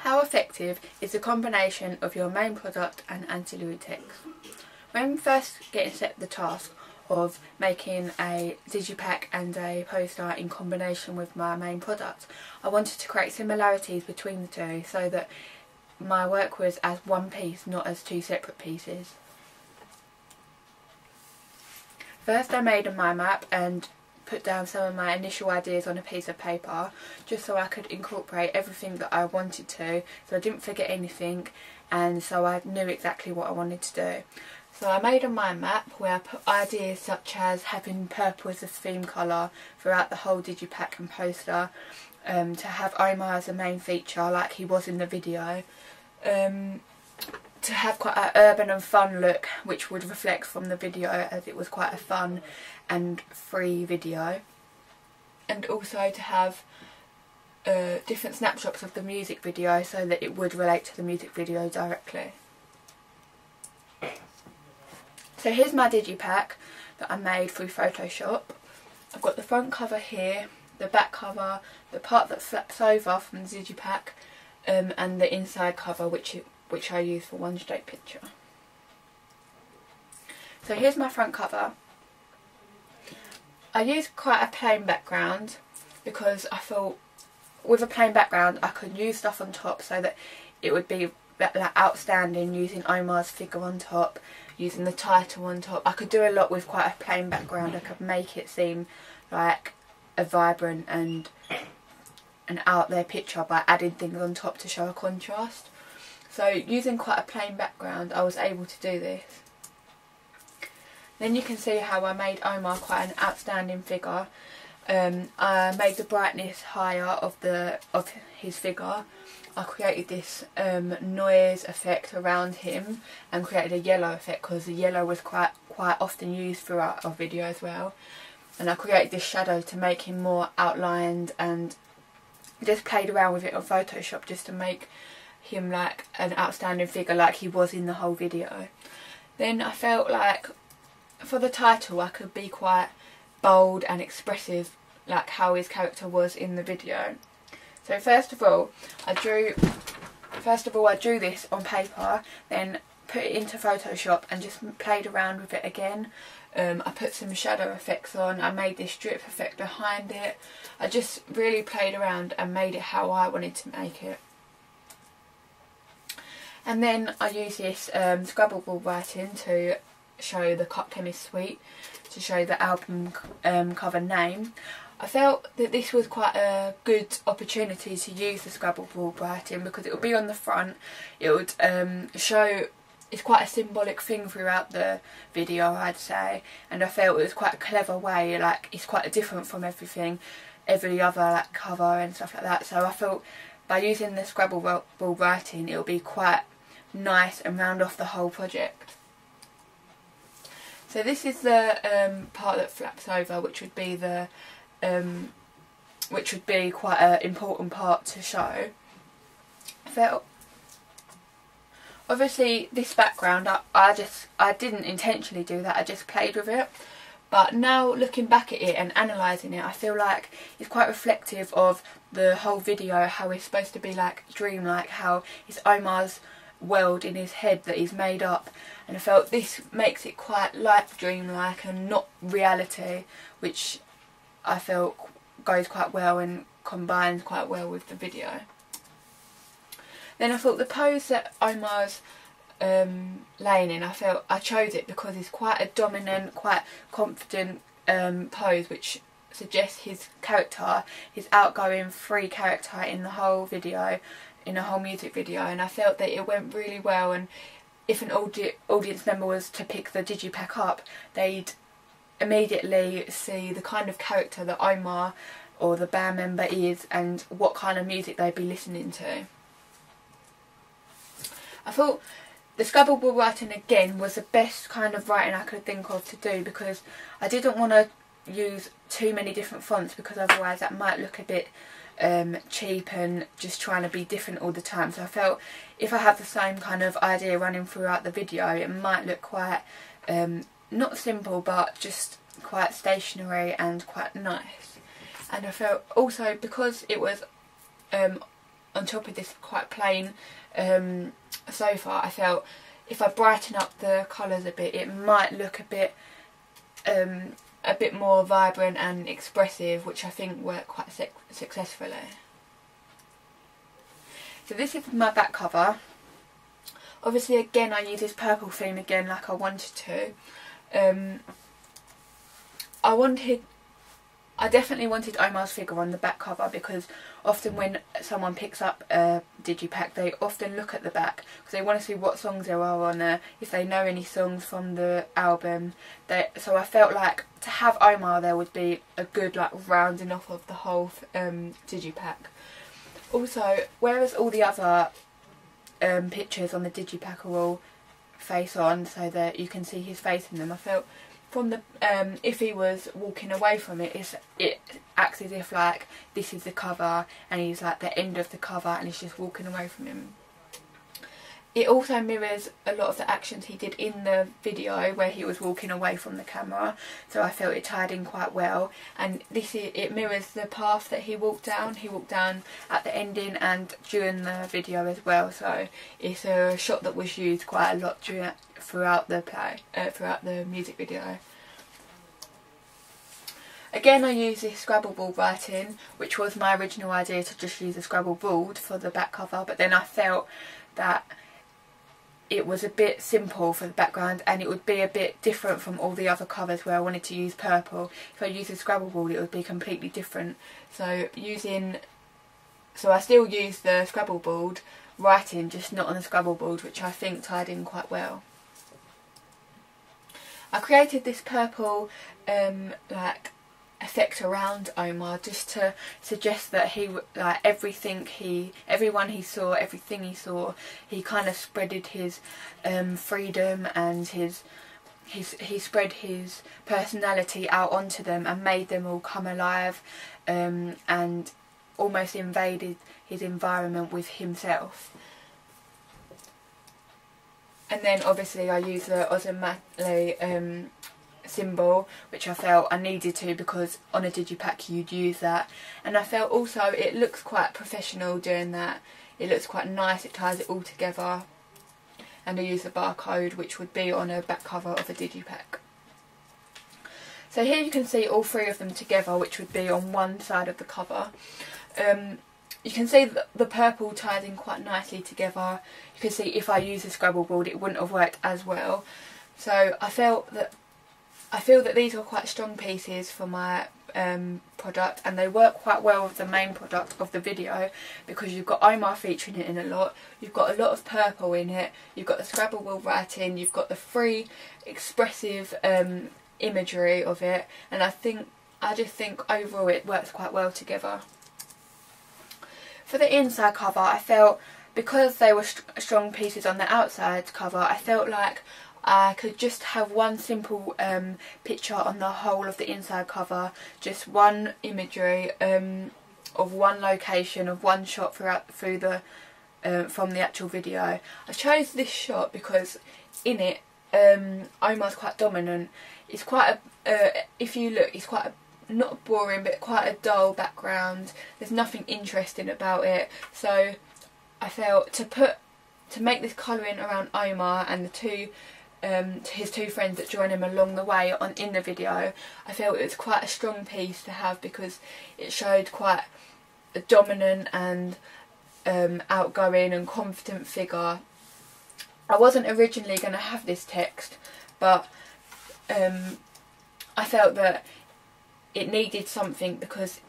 How effective is the combination of your main product and anti-lutex? When first getting set the task of making a digipack and a poster in combination with my main product, I wanted to create similarities between the two so that my work was as one piece, not as two separate pieces. First I made a mind map and put down some of my initial ideas on a piece of paper just so I could incorporate everything that I wanted to, so I didn't forget anything and so I knew exactly what I wanted to do. So I made a mind map where I put ideas such as having purple as a theme colour throughout the whole digipack and poster, to have Omar as a main feature like he was in the video, to have quite an urban and fun look which would reflect from the video as it was quite a fun and free video, and also to have different snapshots of the music video so that it would relate to the music video directly. So here's my digipack that I made through Photoshop. I've got the front cover here, the back cover, the part that flaps over from the digipack, and the inside cover which I use for one straight picture. So here's my front cover. I used quite a plain background because I thought with a plain background I could use stuff on top so that it would be like outstanding, using Omar's figure on top, using the title on top. I could do a lot with quite a plain background. I could make it seem like a vibrant and an out there picture by adding things on top to show a contrast. So using quite a plain background I was able to do this. Then you can see how I made Omar quite an outstanding figure. I made the brightness higher of his figure. I created this noise effect around him and created a yellow effect because the yellow was quite often used throughout our video as well. And I created this shadow to make him more outlined, and just played around with it on Photoshop just to make him like an outstanding figure like he was in the whole video. Then I felt like for the title I could be quite bold and expressive like how his character was in the video. So first of all I drew this on paper, then put it into Photoshop and just played around with it again. I put some shadow effects on, I made this drip effect behind it. I just really played around and made it how I wanted to make it. And then I used this Scrabble writing to show the Cut Chemist Suite, to show the album cover name. I felt that this was quite a good opportunity to use the Scrabble writing because it would be on the front, it would show, it's quite a symbolic thing throughout the video I'd say, and I felt it was quite a clever way, like it's quite different from every other like cover and stuff like that. So I felt by using the Scrabble writing it would be quite nice and round off the whole project. So this is the part that flaps over, which would be quite an important part to show. I felt obviously this background I didn't intentionally do that, I just played with it. But now looking back at it and analysing it, I feel like it's quite reflective of the whole video, how it's supposed to be like dreamlike, how it's Omar's world in his head that he's made up, and I felt this makes it quite like dreamlike and not reality, which I felt goes quite well and combines quite well with the video. Then I thought the pose that Omar's laying in, I chose it because it's quite a dominant, quite confident pose, which suggests his character, his outgoing, free character in the whole video, in a whole music video, and I felt that it went really well. And if an audience member was to pick the digipack up, they'd immediately see the kind of character that Omar or the band member is and what kind of music they'd be listening to. I thought the Scrabble writing again was the best kind of writing I could think of to do, because I didn't want to use too many different fonts because otherwise that might look a bit cheap and just trying to be different all the time. So I felt if I have the same kind of idea running throughout the video, it might look quite not simple but just quite stationary and quite nice. And I felt also because it was on on top of this quite plain sofa, I felt if I brighten up the colours a bit, it might look a bit more vibrant and expressive, which I think worked quite successfully. So this is my back cover. Obviously again I use this purple theme again like I wanted to. I definitely wanted Omar's figure on the back cover, because often when someone picks up a digipack they often look at the back because they want to see what songs there are on there, if they know any songs from the album. So I felt like to have Omar there would be a good like rounding off of the whole digipack. Also, whereas all the other pictures on the digipack are all face on so that you can see his face in them, I felt from the if he was walking away from it, it acts as if like this is the cover and he's like the end of the cover and he's just walking away from him. It also mirrors a lot of the actions he did in the video where he was walking away from the camera, so I felt it tied in quite well. And it mirrors the path that he walked down. He walked down at the ending and during the video as well, so it's a shot that was used quite a lot throughout the music video. Again, I used this Scrabble board writing, which was my original idea, to just use a Scrabble board for the back cover, but then I felt that it was a bit simple for the background and it would be a bit different from all the other covers where I wanted to use purple. If I used a Scrabble board it would be completely different. So I still used the Scrabble board writing, just not on the Scrabble board, which I think tied in quite well. I created this purple like effect around Omar just to suggest that he, like everything everyone he saw, everything he saw, he kind of spreaded his freedom and he spread his personality out onto them and made them all come alive and almost invaded his environment with himself. And then obviously I used the Ozomatli symbol, which I felt I needed to because on a digipack you'd use that, and I felt also it looks quite professional doing that. It looks quite nice, it ties it all together. And I used the barcode, which would be on a back cover of a digipack. So here you can see all three of them together, which would be on one side of the cover. You can see that the purple ties in quite nicely together. You can see if I used a Scrabble board it wouldn't have worked as well. So I feel that these are quite strong pieces for my product, and they work quite well with the main product of the video because you've got Omar featuring it in a lot, you've got a lot of purple in it, you've got the Scrabble board writing, you've got the free expressive imagery of it, and I just think overall it works quite well together. For the inside cover, I felt because they were strong pieces on the outside cover, I felt like I could just have one simple picture on the whole of the inside cover, just one imagery of one location, of one shot through the from the actual video. I chose this shot because in it Omar's quite dominant. It's quite if you look, it's quite not boring but quite a dull background. There's nothing interesting about it, so I felt to make this colouring around Omar and the his two friends that join him along the way in the video, I felt it was quite a strong piece to have because it showed quite a dominant and outgoing and confident figure. I wasn't originally going to have this text, but I felt that it needed something because,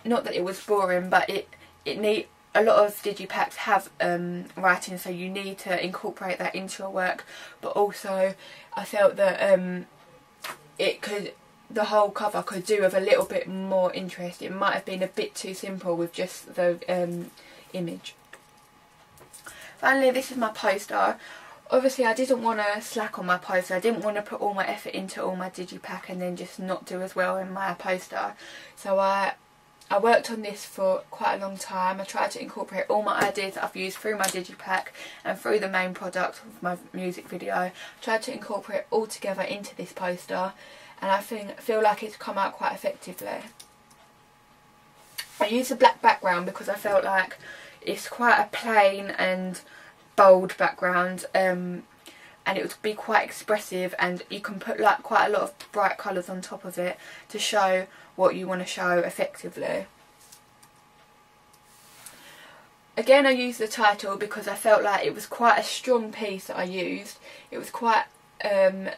not that it was boring, but a lot of digipacks have writing, so you need to incorporate that into your work. But also I felt that the whole cover could do with a little bit more interest. It might have been a bit too simple with just the image. Finally, this is my poster. Obviously I didn't want to slack on my poster. I didn't want to put all my effort into all my digipack and then just not do as well in my poster. So I worked on this for quite a long time. I tried to incorporate all my ideas that I've used through my digipack and through the main product of my music video. I tried to incorporate all together into this poster, and I feel like it's come out quite effectively. I used a black background because I felt like it's quite a plain and bold background, and it would be quite expressive, and you can put like quite a lot of bright colours on top of it to show what you want to show effectively. Again, I used the title because I felt like it was quite a strong piece that I used. It was quite a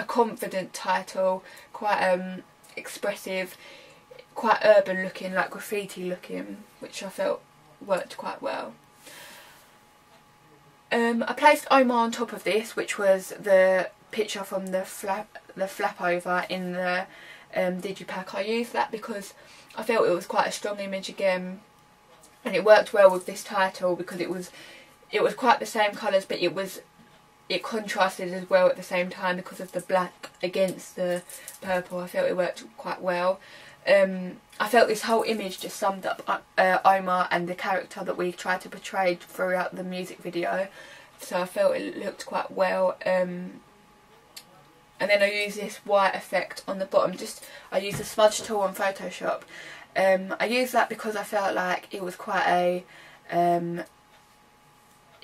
confident title, quite expressive, quite urban looking, like graffiti looking, which I felt worked quite well. I placed Omar on top of this, which was the picture from the flap over in the digipack. I used that because I felt it was quite a strong image again, and it worked well with this title because it was quite the same colours, but it contrasted as well at the same time because of the black against the purple. I felt it worked quite well. I felt this whole image just summed up Omar and the character that we tried to portray throughout the music video, so I felt it looked quite well. And then I used this white effect on the bottom. I used a smudge tool on Photoshop. I used that because I felt like it was quite a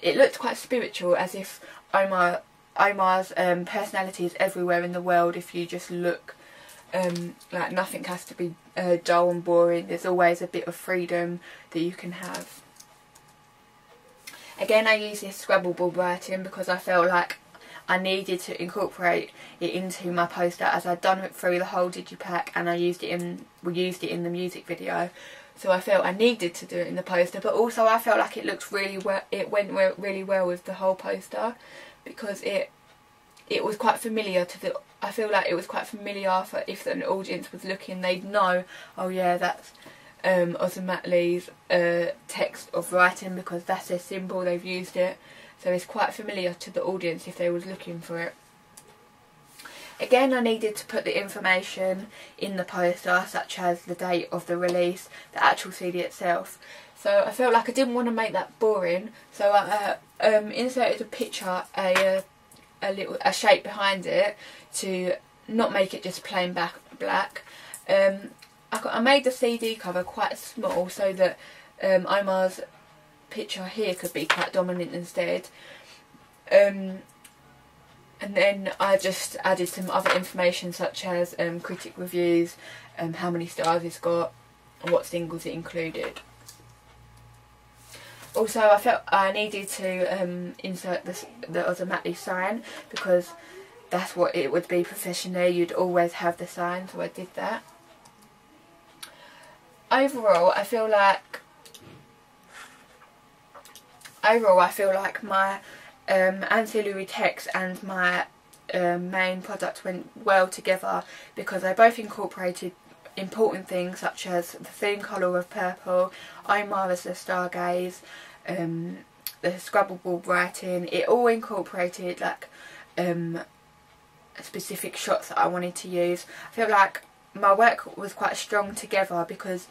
it looked quite spiritual, as if Omar's personality is everywhere in the world. If you just look, like nothing has to be dull and boring. There's always a bit of freedom that you can have. Again, I use this Scrabble writing because I felt like I needed to incorporate it into my poster, as I'd done it through the whole digipack and we used it in the music video. So I felt I needed to do it in the poster, but also I felt like it looked really well. It went really well with the whole poster because it was quite familiar to the. I feel like it was quite familiar for if an audience was looking, they'd know, oh yeah, that's Ozomatli's text of writing because that's their symbol. They've used it, so it's quite familiar to the audience if they was looking for it. Again, I needed to put the information in the poster, such as the date of the release, the actual CD itself. So I felt like I didn't want to make that boring, so I inserted a picture, a shape behind it to not make it just plain black. I made the CD cover quite small so that Omar's picture here could be quite dominant instead. And then I just added some other information such as critic reviews, how many stars it's got, and what singles it included. Also, I felt I needed to insert the Ozomatli sign because that's what it would be professionally. You'd always have the sign, so I did that. Overall, I feel like my ancillary text and my main product went well together because they both incorporated important things such as the theme colour of purple, Omar as the stargaze, the Scrabble writing. It all incorporated like specific shots that I wanted to use. I feel like my work was quite strong together because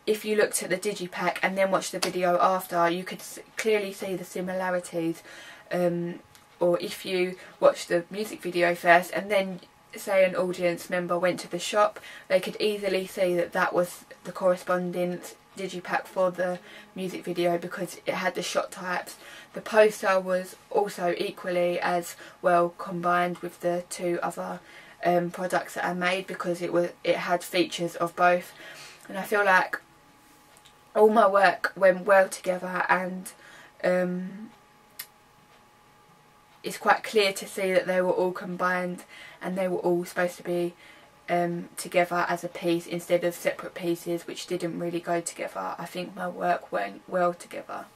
if you looked at the digipack and then watched the video after, you could clearly see the similarities. Or if you watched the music video first and then say an audience member went to the shop, they could easily see that that was the corresponding digipack for the music video because it had the shot types. The poster was also equally as well combined with the two other products that I made because it had features of both, and I feel like all my work went well together, and it's quite clear to see that they were all combined and they were all supposed to be together as a piece instead of separate pieces which didn't really go together. I think my work went well together.